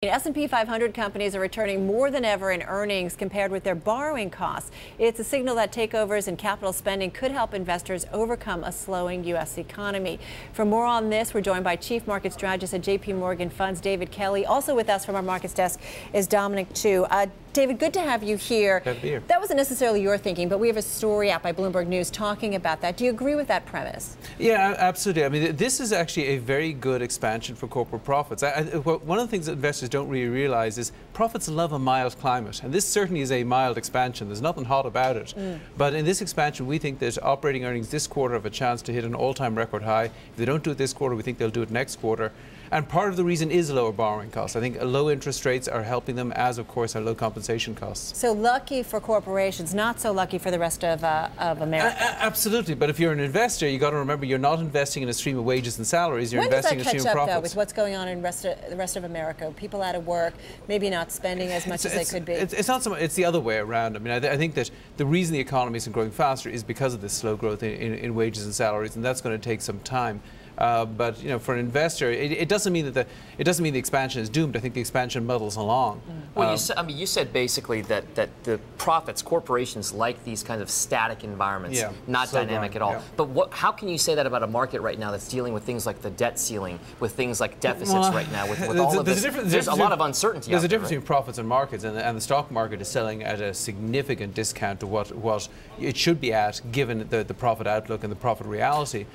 S&P 500 companies are returning more than ever in earnings compared with their borrowing costs. It's a signal that takeovers and capital spending could help investors overcome a slowing U.S. economy. For more on this, we're joined by Chief Market Strategist at JPMorgan Funds, David Kelly. Also with us from our markets desk is Dominic, too. David, good to have you here. Good to be here. That wasn't necessarily your thinking, but we have a story out by Bloomberg News talking about that. Do you agree with that premise? Yeah, absolutely. I mean, this is actually a very good expansion for corporate profits. One of the things that investors don't really realize is profits love a mild climate, and this certainly is a mild expansion. There's nothing hot about it. But in this expansion, we think that operating earnings this quarter have a chance to hit an all-time record high. If they don't do it this quarter, we think they'll do it next quarter. And part of the reason is lower borrowing costs. I think low interest rates are helping them, as of course are low compensation costs. So lucky for corporations, not so lucky for the rest of America. Absolutely, but if you're an investor, you got to remember you're not investing in a stream of wages and salaries. You're investing in a stream of profits. When does that catch up, though, with what's going on in the rest of America? People out of work, maybe not spending as much as they could be. It's not so much. It's the other way around. I mean, I think that the reason the economy isn't growing faster is because of this slow growth in wages and salaries, and that's going to take some time. But you know, for an investor, it doesn't mean that the expansion is doomed. I think the expansion muddles along. Well, you said basically that the profits, corporations like these kinds of static environments, not dynamic at all. Yeah. But how can you say that about a market right now that's dealing with things like the debt ceiling, with things like deficits right now, with all of this? There's a lot of uncertainty. There's a difference between profits and markets, and the stock market is selling at a significant discount to what it should be at, given the profit outlook and the profit reality.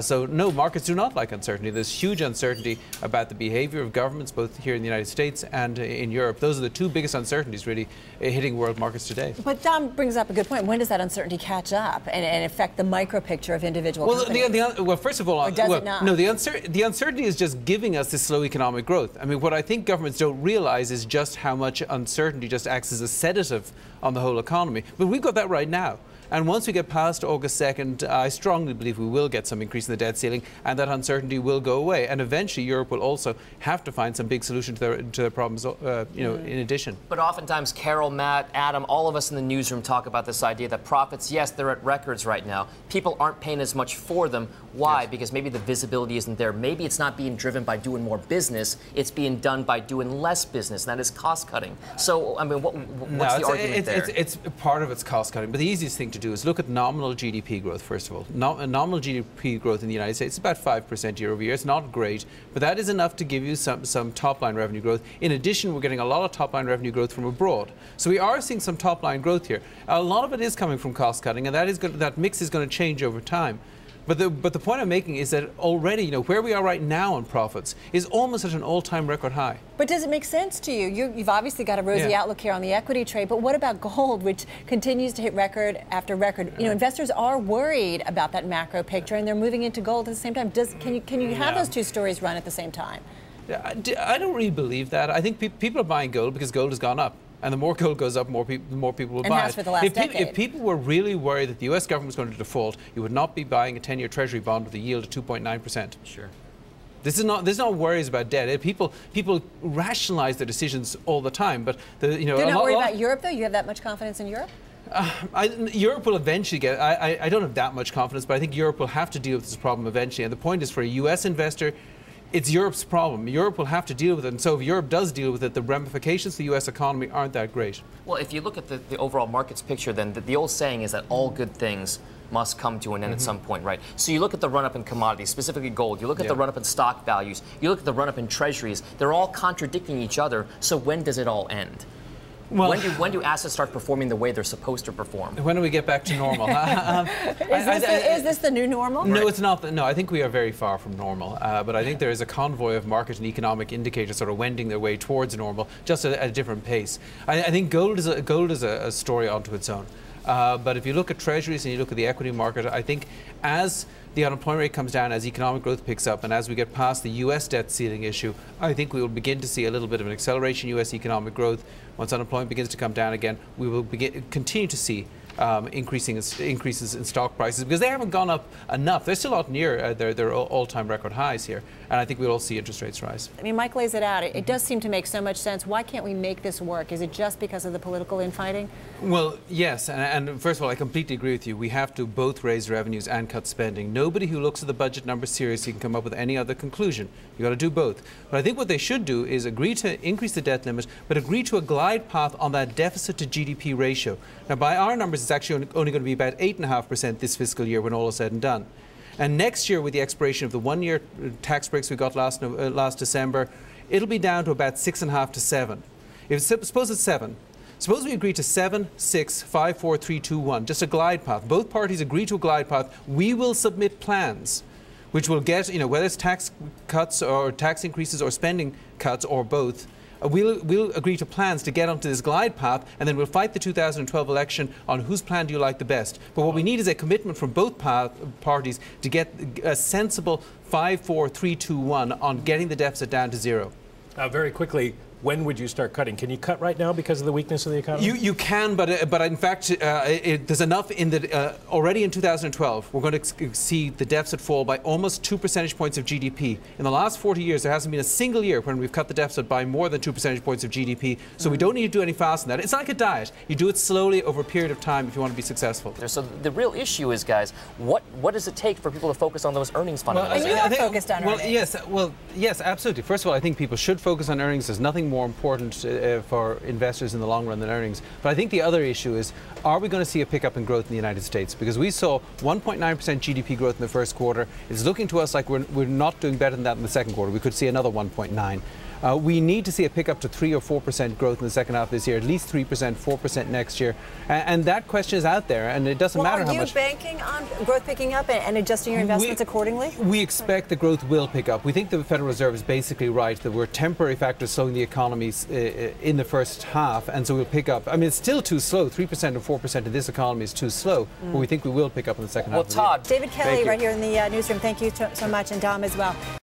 So no, markets do not like uncertainty. There's huge uncertainty about the behavior of governments, both here in the United States and in Europe. Those are the two biggest uncertainties really hitting world markets today. But Dom brings up a good point. When does that uncertainty catch up and affect the micro picture of individual companies? Well, first of all, or does it not? No, the uncertainty is just giving us this slow economic growth. I mean, what I think governments don't realize is just how much uncertainty just acts as a sedative on the whole economy. But we've got that right now. And once we get past August 2nd, I strongly believe we will get some increase in the debt ceiling, and that uncertainty will go away. And eventually, Europe will also have to find some big solution to their problems, in addition. But oftentimes, Carol, Matt, Adam, all of us in the newsroom talk about this idea that profits, yes, they're at records right now. People aren't paying as much for them. Why? Yes. Because maybe the visibility isn't there. Maybe it's not being driven by doing more business. It's being done by doing less business, and that is cost cutting. So, I mean, what's the argument there? It's part of it's cost cutting, but the easiest thing to do is look at nominal GDP growth, first of all. Nominal GDP growth in the United States is about 5% year over year. It's not great, but that is enough to give you some top-line revenue growth. In addition, we're getting a lot of top-line revenue growth from abroad. So we are seeing some top-line growth here. A lot of it is coming from cost cutting, and that mix is going to change over time. But the point I'm making is that already, you know, where we are right now on profits is almost at an all-time record high. But does it make sense to you? You've obviously got a rosy outlook here on the equity trade, but what about gold, which continues to hit record after record? You know, investors are worried about that macro picture, and they're moving into gold at the same time. Can you have those two stories run at the same time? I don't really believe that. I think people are buying gold because gold has gone up. And the more gold goes up, more people will buy it. For the last decade. If people were really worried that the U.S. government was going to default, you would not be buying a 10-year Treasury bond with a yield of 2.9%. Sure. There's not worries about debt. People rationalize their decisions all the time, but they're not worried about Europe, though. You have that much confidence in Europe? Europe will eventually get. I don't have that much confidence, but I think Europe will have to deal with this problem eventually. And the point is, for a U.S. investor, it's Europe's problem. Europe will have to deal with it, and so if Europe does deal with it, the ramifications to the U.S. economy aren't that great. Well, if you look at the overall markets picture, then the old saying is that all good things must come to an end at some point, right? So you look at the run-up in commodities, specifically gold. You look at the run-up in stock values. You look at the run-up in treasuries. They're all contradicting each other. So when does it all end? Well, when do assets start performing the way they're supposed to perform? When do we get back to normal? Is this the new normal? No, it's not. No, I think we are very far from normal. But I think there is a convoy of market and economic indicators sort of wending their way towards normal, just at a different pace. I think gold is a story onto its own. But if you look at treasuries and you look at the equity market, I think as the unemployment rate comes down, as economic growth picks up, and as we get past the U.S. debt ceiling issue, I think we will begin to see a little bit of an acceleration in U.S. economic growth. Once unemployment begins to come down again, we will continue to see increases in stock prices, because they haven't gone up enough. They're still not near their all-time record highs here, and I think we'll all see interest rates rise. I mean, Mike lays it out. It does seem to make so much sense. Why can't we make this work? Is it just because of the political infighting? Well, yes, and first of all, I completely agree with you. We have to both raise revenues and cut spending. Nobody who looks at the budget numbers seriously can come up with any other conclusion. You've got to do both. But I think what they should do is agree to increase the debt limit, but agree to a glide path on that deficit to GDP ratio. Now, by our numbers, it's actually only going to be about 8.5% this fiscal year when all is said and done. And next year, with the expiration of the one-year tax breaks we got last December, it'll be down to about 6.5 to 7. Suppose it's 7. Suppose we agree to 7, 6, 5, 4, 3, 2, 1, just a glide path. Both parties agree to a glide path. We will submit plans which will get, whether it's tax cuts or tax increases or spending cuts or both. We'll agree to plans to get onto this glide path, and then we'll fight the 2012 election on whose plan do you like the best. But what we need is a commitment from both parties to get a sensible 5, 4, 3, 2, 1 on getting the deficit down to 0. Very quickly, when would you start cutting? Can you cut right now because of the weakness of the economy? You can, but in fact, there's enough in the already in 2012. We're going to see the deficit fall by almost 2 percentage points of GDP. In the last 40 years, there hasn't been a single year when we've cut the deficit by more than 2 percentage points of GDP. So we don't need to do any faster than that. It's like a diet. You do it slowly over a period of time if you want to be successful. So the real issue is, guys, what does it take for people to focus on those earnings fundamentals? Well, you are focused on earnings. Yes, absolutely. First of all, I think people should focus on earnings. There's nothing more important for investors in the long run than earnings. But I think the other issue is, are we going to see a pickup in growth in the United States? Because we saw 1.9% GDP growth in the first quarter. It's looking to us like we're not doing better than that in the second quarter. We could see another 1.9. We need to see a pickup to 3 or 4% growth in the second half of this year, at least 3%, 4% next year. And that question is out there, and it doesn't matter how much. Are you banking on growth picking up and adjusting your investments accordingly? We expect the growth will pick up. We think the Federal Reserve is basically right that we're temporary factors slowing the economies in the first half, and so we'll pick up. I mean, it's still too slow. 3% and 4% in this economy is too slow, but we think we will pick up in the second half of the year. Todd. David Kelly, right here in the newsroom, thank you so much, and Dom as well.